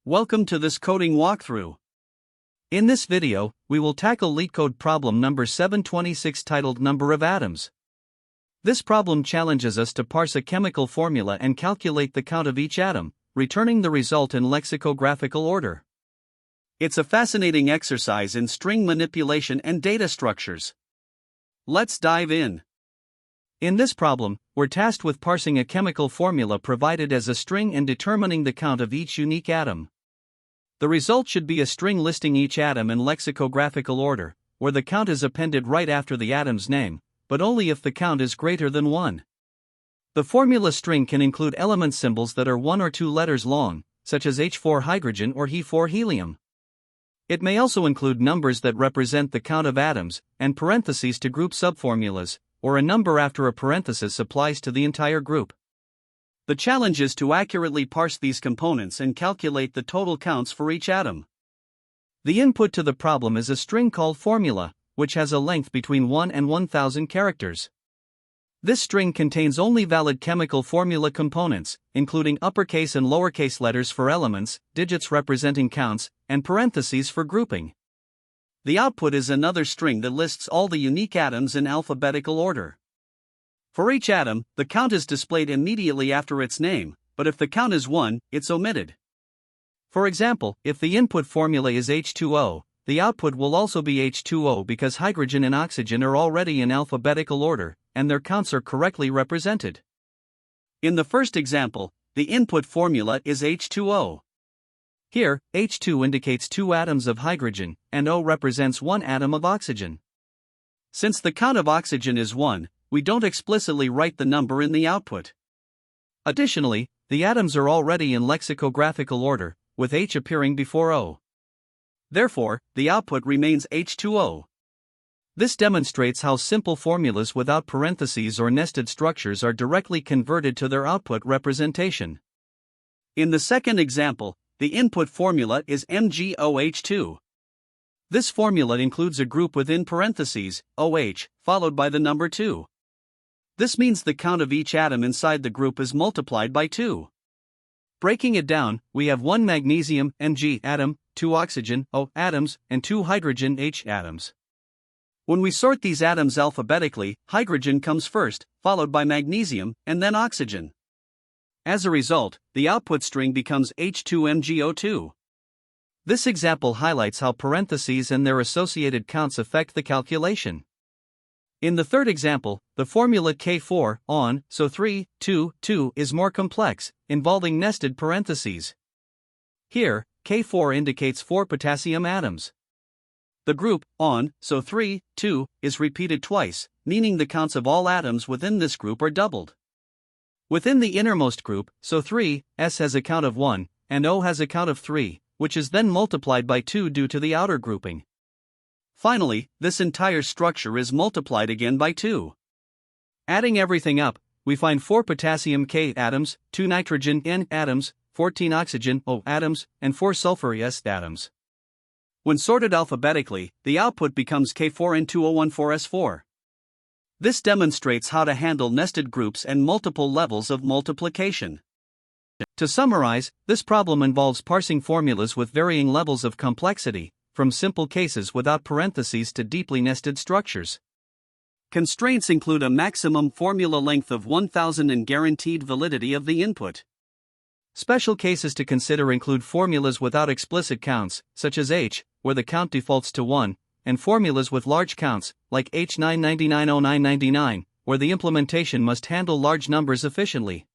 Welcome to this coding walkthrough. In this video, we will tackle LeetCode problem number 726 titled Number of Atoms. This problem challenges us to parse a chemical formula and calculate the count of each atom, returning the result in lexicographical order. It's a fascinating exercise in string manipulation and data structures. Let's dive in. In this problem, we're tasked with parsing a chemical formula provided as a string and determining the count of each unique atom. The result should be a string listing each atom in lexicographical order, where the count is appended right after the atom's name, but only if the count is greater than 1. The formula string can include element symbols that are 1 or 2 letters long, such as H4 hydrogen or He4 helium. It may also include numbers that represent the count of atoms, and parentheses to group subformulas, or a number after a parenthesis applies to the entire group. The challenge is to accurately parse these components and calculate the total counts for each atom. The input to the problem is a string called formula, which has a length between 1 and 1000 characters. This string contains only valid chemical formula components, including uppercase and lowercase letters for elements, digits representing counts, and parentheses for grouping. The output is another string that lists all the unique atoms in alphabetical order. For each atom, the count is displayed immediately after its name, but if the count is 1, it's omitted. For example, if the input formula is H2O, the output will also be H2O because hydrogen and oxygen are already in alphabetical order, and their counts are correctly represented. In the first example, the input formula is H2O. Here, H2 indicates 2 atoms of hydrogen, and O represents 1 atom of oxygen. Since the count of oxygen is 1, we don't explicitly write the number in the output. Additionally, the atoms are already in lexicographical order, with H appearing before O. Therefore, the output remains H2O. This demonstrates how simple formulas without parentheses or nested structures are directly converted to their output representation. In the second example, the input formula is MgOH2. This formula includes a group within parentheses, OH, followed by the number 2. This means the count of each atom inside the group is multiplied by 2. Breaking it down, we have 1 magnesium Mg atom, 2 oxygen O atoms, and 2 hydrogen H atoms. When we sort these atoms alphabetically, hydrogen comes first, followed by magnesium, and then oxygen. As a result, the output string becomes H2MgO2. This example highlights how parentheses and their associated counts affect the calculation. In the third example, the formula K4 on, so 3, 2, 2 is more complex, involving nested parentheses. Here, K4 indicates 4 potassium atoms. The group on, so 3, 2 is repeated twice, meaning the counts of all atoms within this group are doubled. Within the innermost group, so 3, S has a count of 1, and O has a count of 3, which is then multiplied by 2 due to the outer grouping. Finally, this entire structure is multiplied again by 2. Adding everything up, we find 4 potassium K atoms, 2 nitrogen N atoms, 14 oxygen O atoms, and 4 sulfur S atoms. When sorted alphabetically, the output becomes K4N2O14S4. This demonstrates how to handle nested groups and multiple levels of multiplication. To summarize, this problem involves parsing formulas with varying levels of complexity, from simple cases without parentheses to deeply nested structures. Constraints include a maximum formula length of 1000 and guaranteed validity of the input. Special cases to consider include formulas without explicit counts, such as H, where the count defaults to 1, and formulas with large counts, like H9990999, where the implementation must handle large numbers efficiently.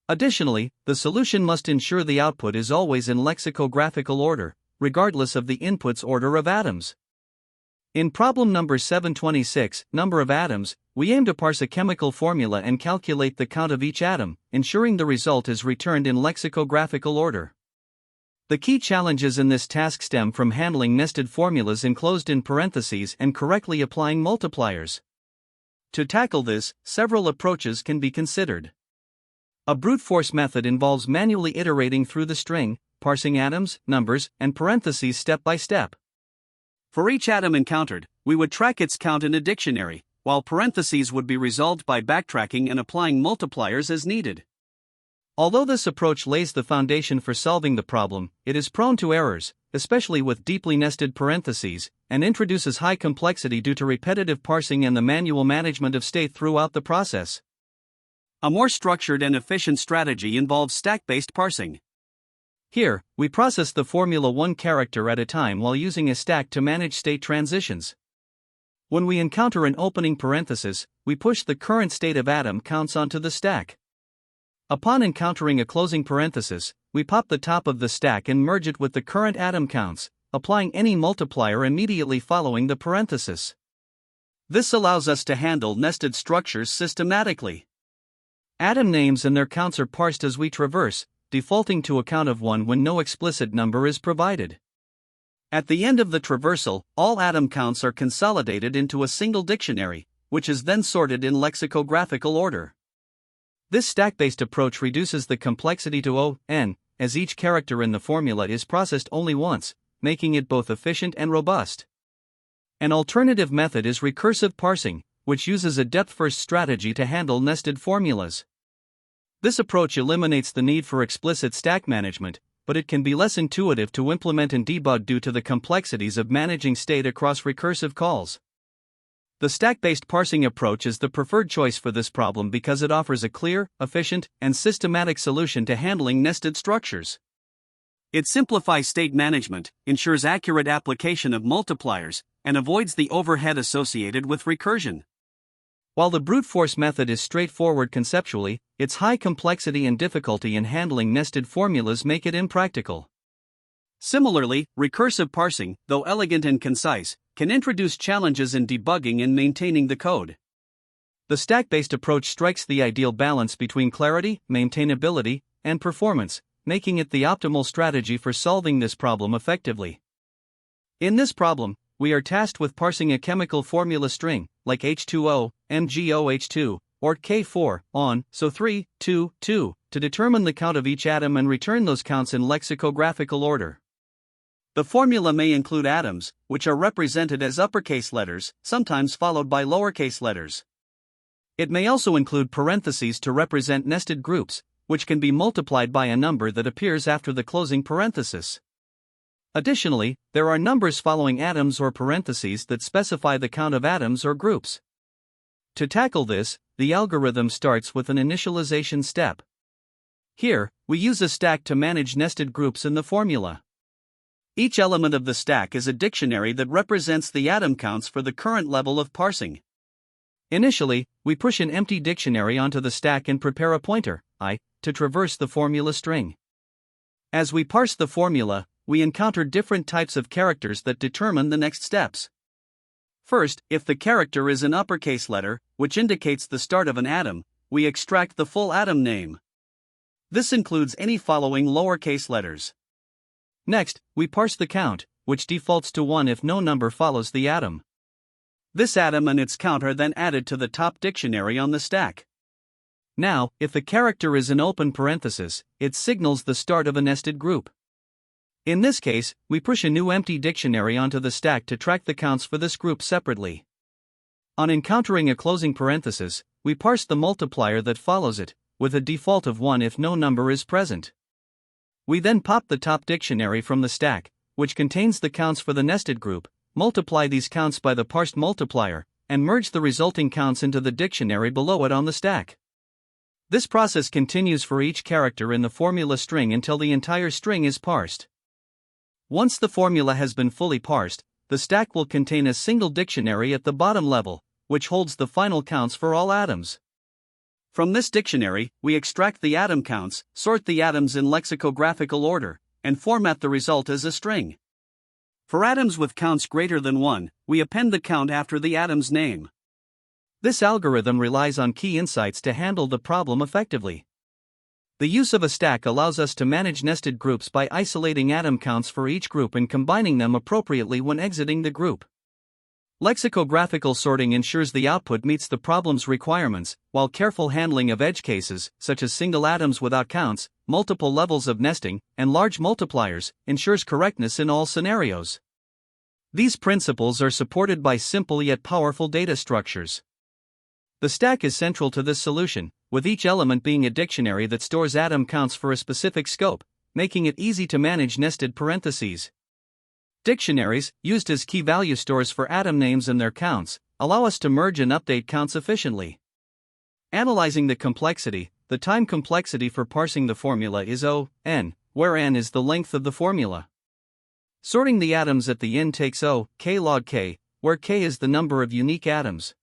Additionally, the solution must ensure the output is always in lexicographical order, regardless of the input's order of atoms. In problem number 726, number of atoms, we aim to parse a chemical formula and calculate the count of each atom, ensuring the result is returned in lexicographical order. The key challenges in this task stem from handling nested formulas enclosed in parentheses and correctly applying multipliers. To tackle this, several approaches can be considered. A brute force method involves manually iterating through the string, parsing atoms, numbers, and parentheses step by step. For each atom encountered, we would track its count in a dictionary, while parentheses would be resolved by backtracking and applying multipliers as needed. Although this approach lays the foundation for solving the problem, it is prone to errors, especially with deeply nested parentheses, and introduces high complexity due to repetitive parsing and the manual management of state throughout the process. A more structured and efficient strategy involves stack-based parsing. Here, we process the formula one character at a time while using a stack to manage state transitions. When we encounter an opening parenthesis, we push the current state of atom counts onto the stack. Upon encountering a closing parenthesis, we pop the top of the stack and merge it with the current atom counts, applying any multiplier immediately following the parenthesis. This allows us to handle nested structures systematically. Atom names and their counts are parsed as we traverse, defaulting to a count of 1 when no explicit number is provided. At the end of the traversal, all atom counts are consolidated into a single dictionary, which is then sorted in lexicographical order. This stack-based approach reduces the complexity to O(n), as each character in the formula is processed only once, making it both efficient and robust. An alternative method is recursive parsing, which uses a depth-first strategy to handle nested formulas. This approach eliminates the need for explicit stack management, but it can be less intuitive to implement and debug due to the complexities of managing state across recursive calls. The stack-based parsing approach is the preferred choice for this problem because it offers a clear, efficient, and systematic solution to handling nested structures. It simplifies state management, ensures accurate application of multipliers, and avoids the overhead associated with recursion. While the brute force method is straightforward conceptually, its high complexity and difficulty in handling nested formulas make it impractical. Similarly, recursive parsing, though elegant and concise, can introduce challenges in debugging and maintaining the code. The stack-based approach strikes the ideal balance between clarity, maintainability, and performance, making it the optimal strategy for solving this problem effectively. In this problem, we are tasked with parsing a chemical formula string, like H2O, MgOH2, or K4, on, so 3, 2, 2, to determine the count of each atom and return those counts in lexicographical order. The formula may include atoms, which are represented as uppercase letters, sometimes followed by lowercase letters. It may also include parentheses to represent nested groups, which can be multiplied by a number that appears after the closing parenthesis. Additionally, there are numbers following atoms or parentheses that specify the count of atoms or groups. To tackle this, the algorithm starts with an initialization step. Here, we use a stack to manage nested groups in the formula. Each element of the stack is a dictionary that represents the atom counts for the current level of parsing. Initially, we push an empty dictionary onto the stack and prepare a pointer, I, to traverse the formula string. As we parse the formula, we encounter different types of characters that determine the next steps. First, if the character is an uppercase letter, which indicates the start of an atom, we extract the full atom name. This includes any following lowercase letters. Next, we parse the count, which defaults to 1 if no number follows the atom. This atom and its count are then added to the top dictionary on the stack. Now, if the character is an open parenthesis, it signals the start of a nested group. In this case, we push a new empty dictionary onto the stack to track the counts for this group separately. On encountering a closing parenthesis, we parse the multiplier that follows it, with a default of 1 if no number is present. We then pop the top dictionary from the stack, which contains the counts for the nested group, multiply these counts by the parsed multiplier, and merge the resulting counts into the dictionary below it on the stack. This process continues for each character in the formula string until the entire string is parsed. Once the formula has been fully parsed, the stack will contain a single dictionary at the bottom level, which holds the final counts for all atoms. From this dictionary, we extract the atom counts, sort the atoms in lexicographical order, and format the result as a string. For atoms with counts greater than 1, we append the count after the atom's name. This algorithm relies on key insights to handle the problem effectively. The use of a stack allows us to manage nested groups by isolating atom counts for each group and combining them appropriately when exiting the group. Lexicographical sorting ensures the output meets the problem's requirements, while careful handling of edge cases, such as single atoms without counts, multiple levels of nesting, and large multipliers, ensures correctness in all scenarios. These principles are supported by simple yet powerful data structures. The stack is central to this solution, with each element being a dictionary that stores atom counts for a specific scope, making it easy to manage nested parentheses. Dictionaries, used as key value stores for atom names and their counts, allow us to merge and update counts efficiently. Analyzing the complexity, the time complexity for parsing the formula is O(n), where n is the length of the formula. Sorting the atoms at the end takes k log k, where k is the number of unique atoms.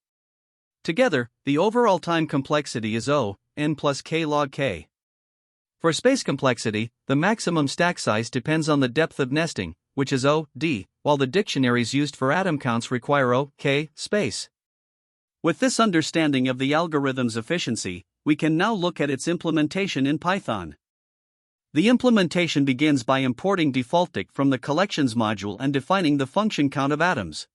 Together, the overall time complexity is O(n) plus k log k. For space complexity, the maximum stack size depends on the depth of nesting, which is O(d), while the dictionaries used for atom counts require O(k) space. With this understanding of the algorithm's efficiency, we can now look at its implementation in Python. The implementation begins by importing defaultdict from the collections module and defining the function count of atoms.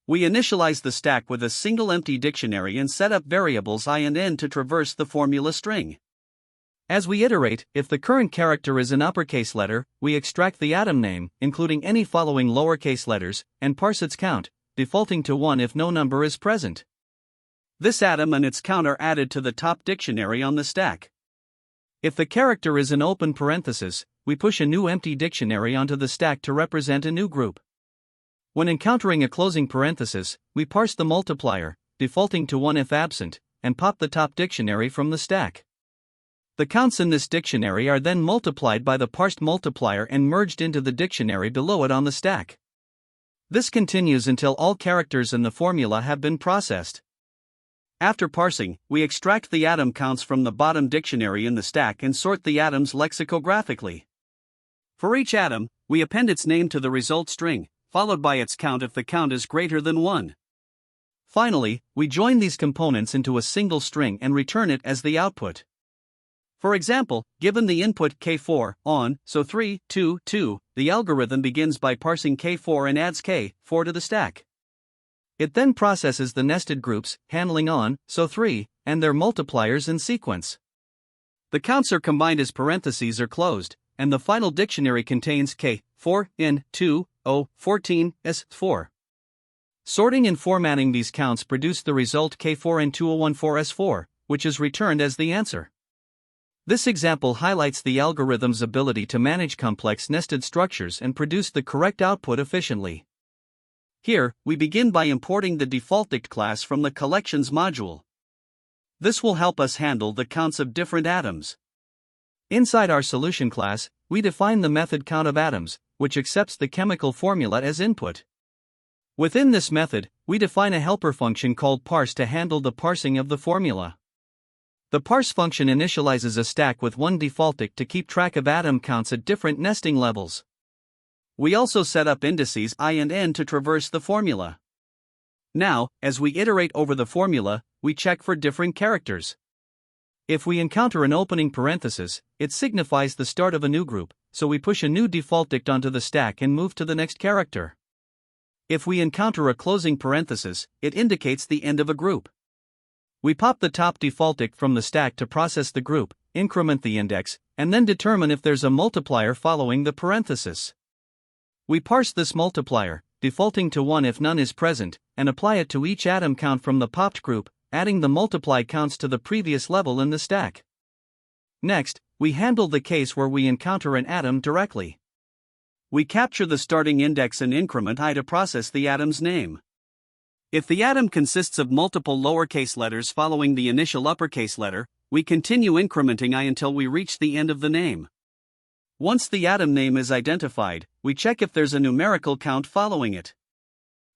We initialize the stack with a single empty dictionary and set up variables I and n to traverse the formula string. As we iterate, if the current character is an uppercase letter, we extract the atom name, including any following lowercase letters, and parse its count, defaulting to 1 if no number is present. This atom and its count are added to the top dictionary on the stack. If the character is an open parenthesis, we push a new empty dictionary onto the stack to represent a new group. When encountering a closing parenthesis, we parse the multiplier, defaulting to 1 if absent, and pop the top dictionary from the stack. The counts in this dictionary are then multiplied by the parsed multiplier and merged into the dictionary below it on the stack. This continues until all characters in the formula have been processed. After parsing, we extract the atom counts from the bottom dictionary in the stack and sort the atoms lexicographically. For each atom, we append its name to the result string, followed by its count if the count is greater than 1. Finally, we join these components into a single string and return it as the output. For example, given the input k4 on, so 3, 2, 2, the algorithm begins by parsing k4 and adds k4 to the stack. It then processes the nested groups, handling on, so 3, and their multipliers in sequence. The counts are combined as parentheses are closed, and the final dictionary contains k4 in 2, 0, 14, s4. Sorting and formatting these counts produce the result k4 in 2014 s4, which is returned as the answer. This example highlights the algorithm's ability to manage complex nested structures and produce the correct output efficiently. Here, we begin by importing the defaultdict class from the collections module. This will help us handle the counts of different atoms. Inside our solution class, we define the method countOfAtoms, which accepts the chemical formula as input. Within this method, we define a helper function called parse to handle the parsing of the formula. The parse function initializes a stack with one defaultdict to keep track of atom counts at different nesting levels. We also set up indices I and n to traverse the formula. Now, as we iterate over the formula, we check for different characters. If we encounter an opening parenthesis, it signifies the start of a new group, so we push a new defaultdict onto the stack and move to the next character. If we encounter a closing parenthesis, it indicates the end of a group. We pop the top defaultdict from the stack to process the group, increment the index, and then determine if there's a multiplier following the parenthesis. We parse this multiplier, defaulting to 1 if none is present, and apply it to each atom count from the popped group, adding the multiplied counts to the previous level in the stack. Next, we handle the case where we encounter an atom directly. We capture the starting index and increment I to process the atom's name. If the atom consists of multiple lowercase letters following the initial uppercase letter, we continue incrementing I until we reach the end of the name. Once the atom name is identified, we check if there's a numerical count following it.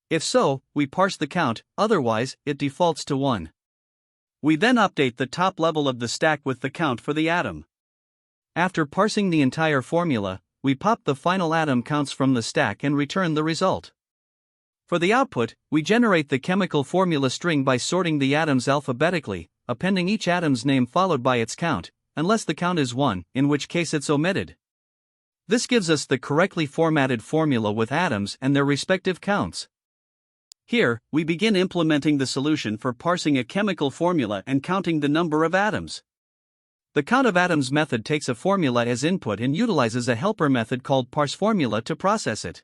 If so, we parse the count, otherwise, it defaults to 1. We then update the top level of the stack with the count for the atom. After parsing the entire formula, we pop the final atom counts from the stack and return the result. For the output, we generate the chemical formula string by sorting the atoms alphabetically, appending each atom's name followed by its count, unless the count is 1, in which case it's omitted. This gives us the correctly formatted formula with atoms and their respective counts. Here, we begin implementing the solution for parsing a chemical formula and counting the number of atoms. The countOfAtoms method takes a formula as input and utilizes a helper method called parseFormula to process it.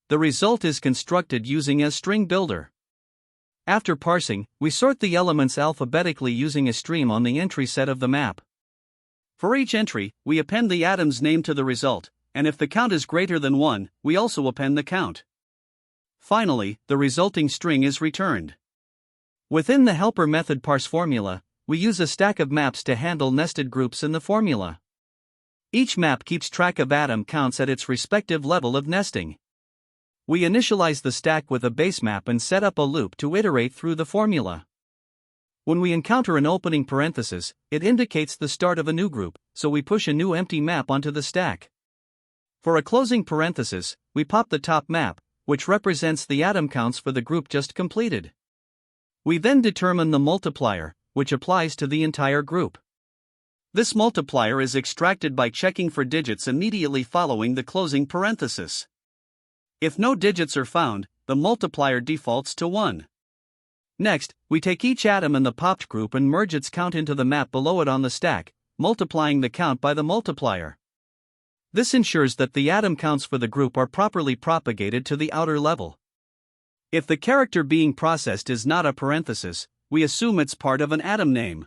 The result is constructed using a string builder. After parsing, we sort the elements alphabetically using a stream on the entry set of the map. For each entry, we append the atom's name to the result, and if the count is greater than 1, we also append the count. Finally, the resulting string is returned. Within the helper method parse formula, we use a stack of maps to handle nested groups in the formula. Each map keeps track of atom counts at its respective level of nesting. We initialize the stack with a base map and set up a loop to iterate through the formula. When we encounter an opening parenthesis, it indicates the start of a new group, so we push a new empty map onto the stack. For a closing parenthesis, we pop the top map, which represents the atom counts for the group just completed. We then determine the multiplier, which applies to the entire group. This multiplier is extracted by checking for digits immediately following the closing parenthesis. If no digits are found, the multiplier defaults to 1. Next, we take each atom in the popped group and merge its count into the map below it on the stack, multiplying the count by the multiplier. This ensures that the atom counts for the group are properly propagated to the outer level. If the character being processed is not a parenthesis, we assume it's part of an atom name.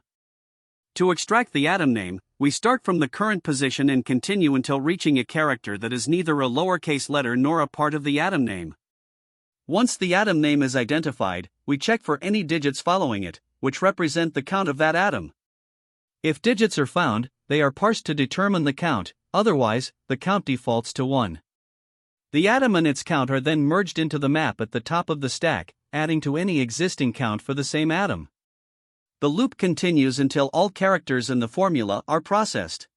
To extract the atom name, we start from the current position and continue until reaching a character that is neither a lowercase letter nor a part of the atom name. Once the atom name is identified, we check for any digits following it, which represent the count of that atom. If digits are found, they are parsed to determine the count, otherwise, the count defaults to 1. The atom and its count are then merged into the map at the top of the stack, adding to any existing count for the same atom. The loop continues until all characters in the formula are processed.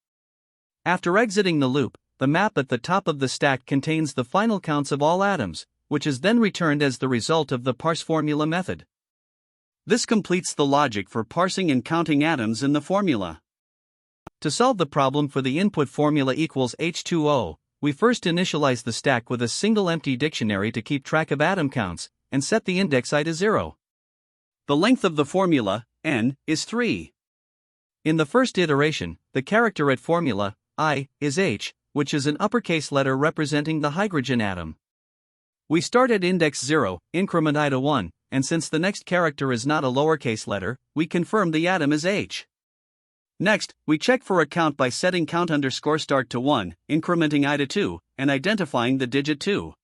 After exiting the loop, the map at the top of the stack contains the final counts of all atoms, which is then returned as the result of the parse formula method. This completes the logic for parsing and counting atoms in the formula. To solve the problem for the input formula equals H2O, we first initialize the stack with a single empty dictionary to keep track of atom counts, and set the index I to 0. The length of the formula, n, is 3. In the first iteration, the character at formula, I, is H, which is an uppercase letter representing the hydrogen atom. We start at index 0, increment I to 1, and since the next character is not a lowercase letter, we confirm the atom is H. Next, we check for a count by setting count_start to 1, incrementing I to 2, and identifying the digit 2.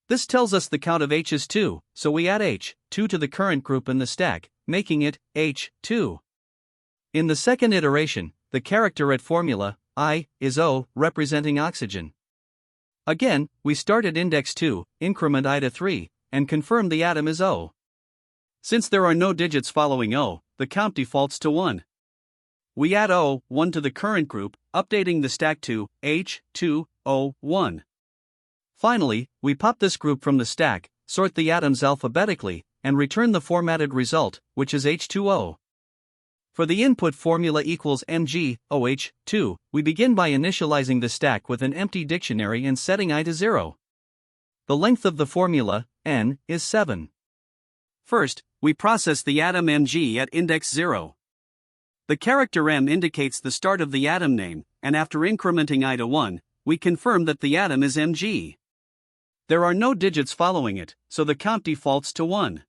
This tells us the count of H is 2, so we add H2 to the current group in the stack, making it H2. In the second iteration, the character at formula, I, is O, representing oxygen. Again, we start at index 2, increment I to 3, and confirm the atom is O. Since there are no digits following O, the count defaults to 1. We add O1 to the current group, updating the stack to H2O1. Finally, we pop this group from the stack, sort the atoms alphabetically, and return the formatted result, which is H2O. For the input formula equals MgOH2, we begin by initializing the stack with an empty dictionary and setting I to 0. The length of the formula, n, is 7. First, we process the atom Mg at index 0. The character M indicates the start of the atom name, and after incrementing I to 1, we confirm that the atom is Mg. There are no digits following it, so the count defaults to 1.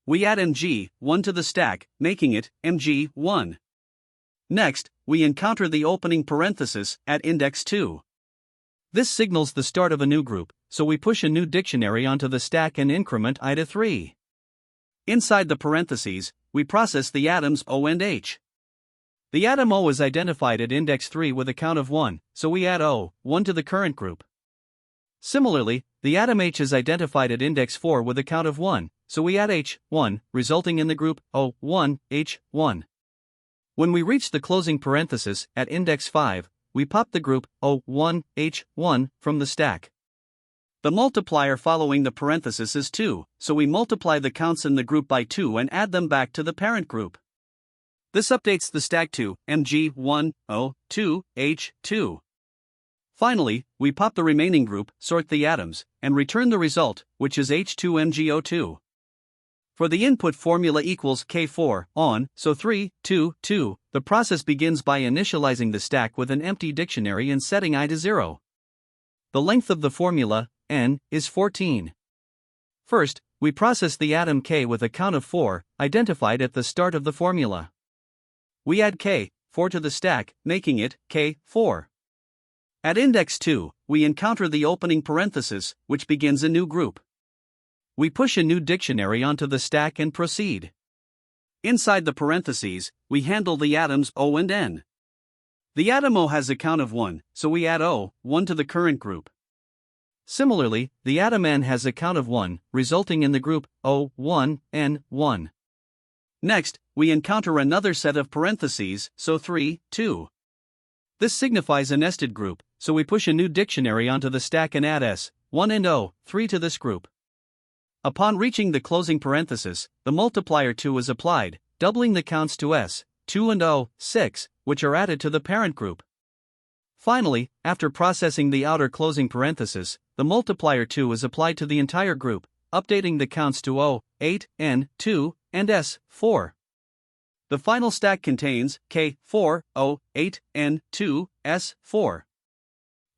We add Mg1 to the stack, making it Mg1. Next, we encounter the opening parenthesis at index 2. This signals the start of a new group, so we push a new dictionary onto the stack and increment I to 3. Inside the parentheses, we process the atoms O and H. The atom O is identified at index 3 with a count of 1, so we add O1 to the current group. Similarly, the atom H is identified at index 4 with a count of 1, so we add H1, resulting in the group O1, H1. When we reach the closing parenthesis at index 5, we pop the group O1, H1 from the stack. The multiplier following the parenthesis is 2, so we multiply the counts in the group by 2 and add them back to the parent group. This updates the stack to Mg1, O2, H2. Finally, we pop the remaining group, sort the atoms, and return the result, which is H2MgO2. For the input formula equals K4 on, so 3, 2, 2, the process begins by initializing the stack with an empty dictionary and setting I to 0. The length of the formula, n, is 14. First, we process the atom K with a count of 4, identified at the start of the formula. We add K, 4 to the stack, making it K4. At index 2, we encounter the opening parenthesis, which begins a new group. We push a new dictionary onto the stack and proceed. Inside the parentheses, we handle the atoms O and N. The atom O has a count of 1, so we add O, 1 to the current group. Similarly, the atom N has a count of 1, resulting in the group O1, N1. Next, we encounter another set of parentheses, so 3, 2. This signifies a nested group, so we push a new dictionary onto the stack and add S, 1 and O, 3 to this group. Upon reaching the closing parenthesis, the multiplier 2 is applied, doubling the counts to S, 2 and O, 6, which are added to the parent group. Finally, after processing the outer closing parenthesis, the multiplier 2 is applied to the entire group, updating the counts to O, 8, N, 2, and S, 4. The final stack contains K, 4, O, 8, N, 2, S, 4.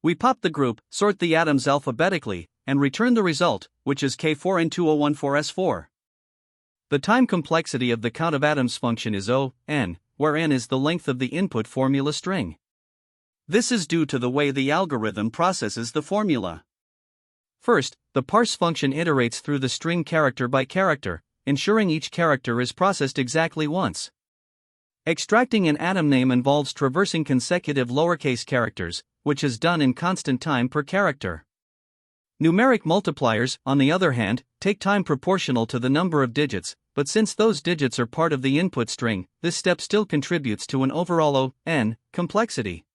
We pop the group, sort the atoms alphabetically, and return the result, which is K4N2014S4. The time complexity of the count of atoms function is O, N, where N is the length of the input formula string. This is due to the way the algorithm processes the formula. First, the parse function iterates through the string character by character, ensuring each character is processed exactly once. Extracting an atom name involves traversing consecutive lowercase characters, which is done in constant time per character. Numeric multipliers, on the other hand, take time proportional to the number of digits, but since those digits are part of the input string, this step still contributes to an overall O(n) complexity.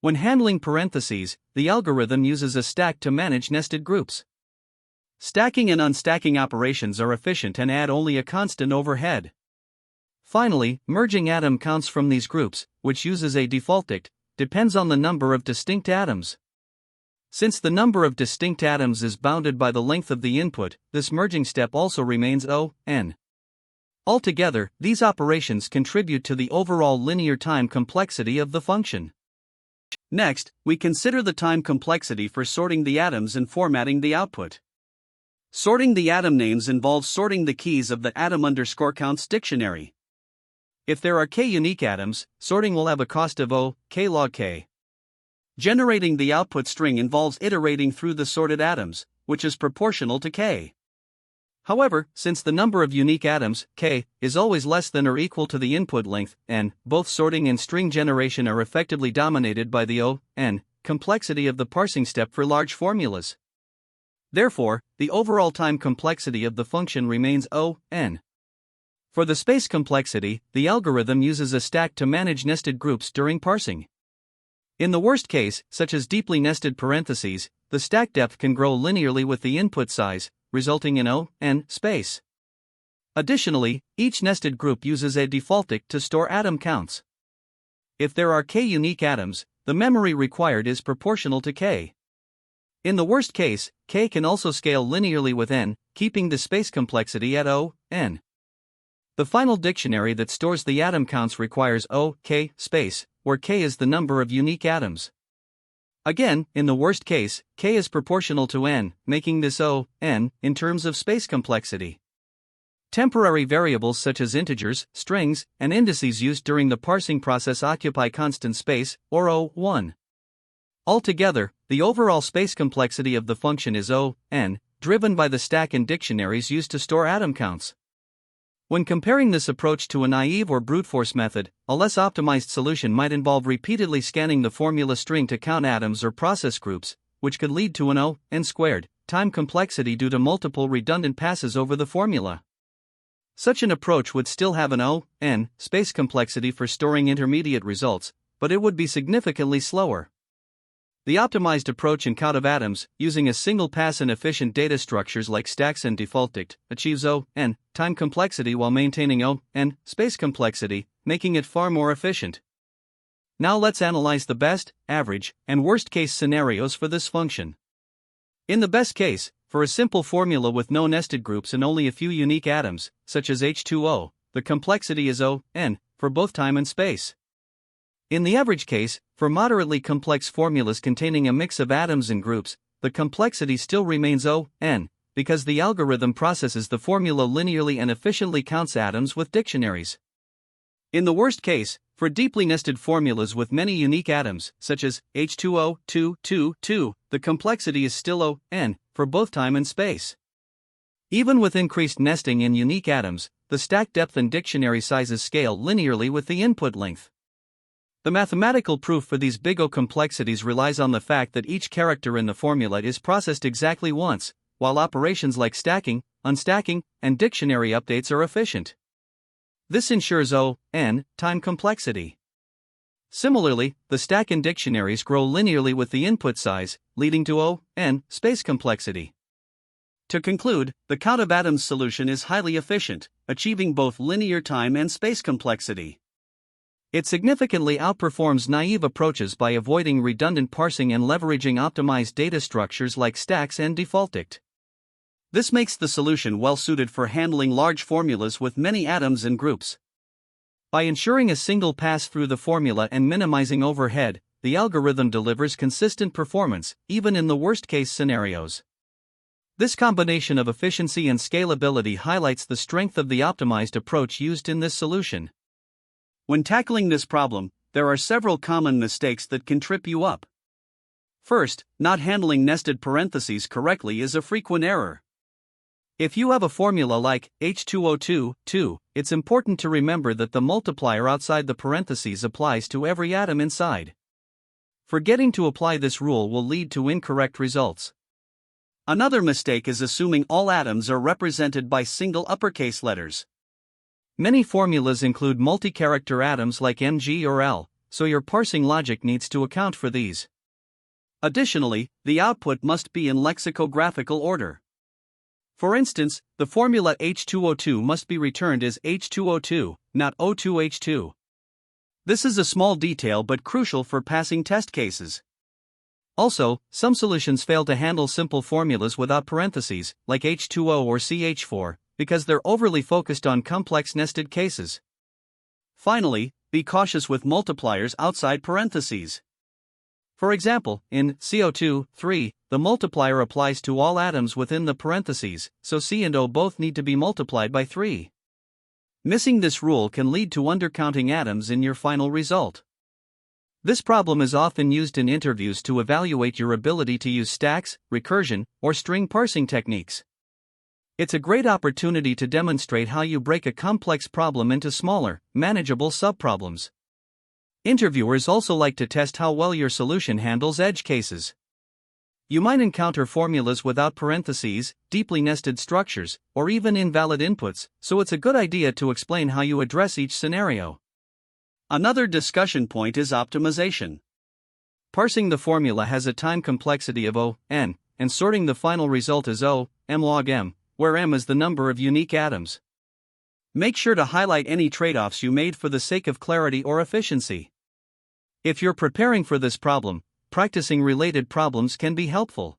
When handling parentheses, the algorithm uses a stack to manage nested groups. Stacking and unstacking operations are efficient and add only a constant overhead. Finally, merging atom counts from these groups, which uses a defaultIct, depends on the number of distinct atoms. Since the number of distinct atoms is bounded by the length of the input, this merging step also remains O(n). Altogether, these operations contribute to the overall linear time complexity of the function. Next, we consider the time complexity for sorting the atoms and formatting the output. Sorting the atom names involves sorting the keys of the atom_counts dictionary. If there are k unique atoms, sorting will have a cost of O, k log k. Generating the output string involves iterating through the sorted atoms, which is proportional to k. However, since the number of unique atoms, k, is always less than or equal to the input length, n, both sorting and string generation are effectively dominated by the O(n) complexity of the parsing step for large formulas. Therefore, the overall time complexity of the function remains O(n). For the space complexity, the algorithm uses a stack to manage nested groups during parsing. In the worst case, such as deeply nested parentheses, the stack depth can grow linearly with the input size, resulting in O(n) space. Additionally, each nested group uses a defaultIct to store atom counts. If there are k unique atoms, the memory required is proportional to k. In the worst case, k can also scale linearly with n, keeping the space complexity at O(n). The final dictionary that stores the atom counts requires O(k) space, where k is the number of unique atoms. Again, in the worst case, k is proportional to n, making this O(n) in terms of space complexity. Temporary variables such as integers, strings, and indices used during the parsing process occupy constant space, or O(1). Altogether, the overall space complexity of the function is O(n), driven by the stack and dictionaries used to store atom counts. When comparing this approach to a naive or brute force method, a less optimized solution might involve repeatedly scanning the formula string to count atoms or process groups, which could lead to an O(n)² time complexity due to multiple redundant passes over the formula. Such an approach would still have an O(n) space complexity for storing intermediate results, but it would be significantly slower. The optimized approach in count of atoms, using a single pass and efficient data structures like stacks and defaultIct, achieves O(n) time complexity while maintaining O(n) space complexity, making it far more efficient. Now let's analyze the best, average, and worst case scenarios for this function. In the best case, for a simple formula with no nested groups and only a few unique atoms, such as H2O, the complexity is O(n) for both time and space. In the average case, for moderately complex formulas containing a mix of atoms and groups, the complexity still remains O(n), because the algorithm processes the formula linearly and efficiently counts atoms with dictionaries. In the worst case, for deeply nested formulas with many unique atoms, such as H2O, 2, 2, 2, the complexity is still O(n) for both time and space. Even with increased nesting in unique atoms, the stack depth and dictionary sizes scale linearly with the input length. The mathematical proof for these big O complexities relies on the fact that each character in the formula is processed exactly once, while operations like stacking, unstacking, and dictionary updates are efficient. This ensures O(n) time complexity. Similarly, the stack and dictionaries grow linearly with the input size, leading to O(n) space complexity. To conclude, the count of atoms solution is highly efficient, achieving both linear time and space complexity. It significantly outperforms naive approaches by avoiding redundant parsing and leveraging optimized data structures like stacks and defaultdict. This makes the solution well suited for handling large formulas with many atoms and groups. By ensuring a single pass through the formula and minimizing overhead, the algorithm delivers consistent performance, even in the worst-case scenarios. This combination of efficiency and scalability highlights the strength of the optimized approach used in this solution. When tackling this problem, there are several common mistakes that can trip you up. First, not handling nested parentheses correctly is a frequent error. If you have a formula like H2O2, 2, it's important to remember that the multiplier outside the parentheses applies to every atom inside. Forgetting to apply this rule will lead to incorrect results. Another mistake is assuming all atoms are represented by single uppercase letters. Many formulas include multi-character atoms like Mg or L, so your parsing logic needs to account for these. Additionally, the output must be in lexicographical order. For instance, the formula H2O2 must be returned as H2O2, not O2H2. This is a small detail but crucial for passing test cases. Also, some solutions fail to handle simple formulas without parentheses, like H2O or CH4, because they're overly focused on complex nested cases. Finally, be cautious with multipliers outside parentheses. For example, in CO2, 3, the multiplier applies to all atoms within the parentheses, so C and O both need to be multiplied by 3. Missing this rule can lead to undercounting atoms in your final result. This problem is often used in interviews to evaluate your ability to use stacks, recursion, or string parsing techniques. It's a great opportunity to demonstrate how you break a complex problem into smaller, manageable subproblems. Interviewers also like to test how well your solution handles edge cases. You might encounter formulas without parentheses, deeply nested structures, or even invalid inputs, so it's a good idea to explain how you address each scenario. Another discussion point is optimization. Parsing the formula has a time complexity of O(n), and sorting the final result as O(m log m), where m is the number of unique atoms. Make sure to highlight any trade-offs you made for the sake of clarity or efficiency. If you're preparing for this problem, practicing related problems can be helpful.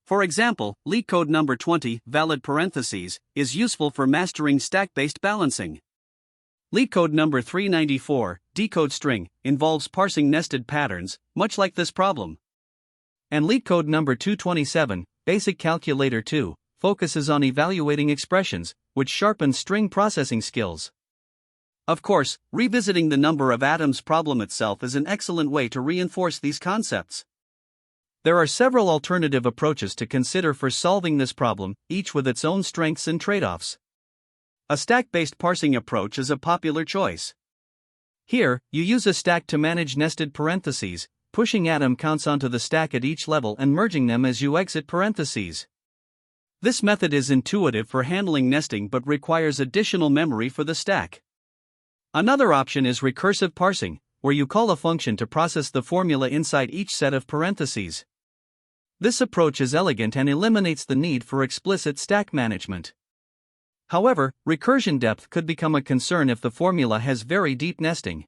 For example, LeetCode number 20, valid parentheses, is useful for mastering stack-based balancing. LeetCode number 394, decode string, involves parsing nested patterns, much like this problem. And LeetCode number 227, basic calculator 2, focuses on evaluating expressions, which sharpens string processing skills. Of course, revisiting the number of atoms problem itself is an excellent way to reinforce these concepts. There are several alternative approaches to consider for solving this problem, each with its own strengths and trade-offs. A stack-based parsing approach is a popular choice. Here, you use a stack to manage nested parentheses, pushing atom counts onto the stack at each level and merging them as you exit parentheses. This method is intuitive for handling nesting but requires additional memory for the stack. Another option is recursive parsing, where you call a function to process the formula inside each set of parentheses. This approach is elegant and eliminates the need for explicit stack management. However, recursion depth could become a concern if the formula has very deep nesting.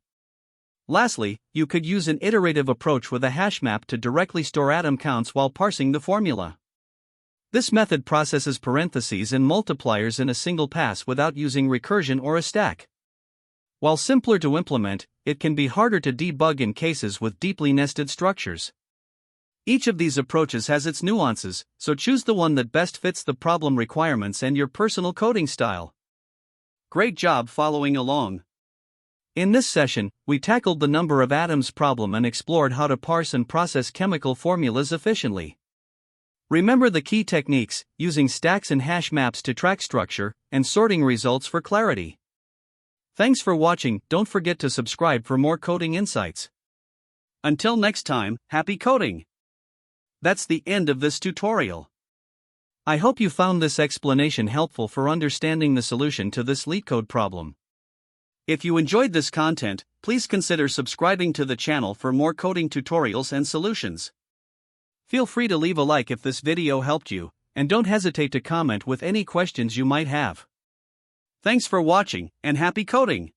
Lastly, you could use an iterative approach with a hash map to directly store atom counts while parsing the formula. This method processes parentheses and multipliers in a single pass without using recursion or a stack. While simpler to implement, it can be harder to debug in cases with deeply nested structures. Each of these approaches has its nuances, so choose the one that best fits the problem requirements and your personal coding style. Great job following along. In this session, we tackled the number of atoms problem and explored how to parse and process chemical formulas efficiently. Remember the key techniques, using stacks and hash maps to track structure, and sorting results for clarity. Thanks for watching. Don't forget to subscribe for more coding insights. Until next time, happy coding! That's the end of this tutorial. I hope you found this explanation helpful for understanding the solution to this LeetCode problem. If you enjoyed this content, please consider subscribing to the channel for more coding tutorials and solutions. Feel free to leave a like if this video helped you, and don't hesitate to comment with any questions you might have. Thanks for watching, and happy coding!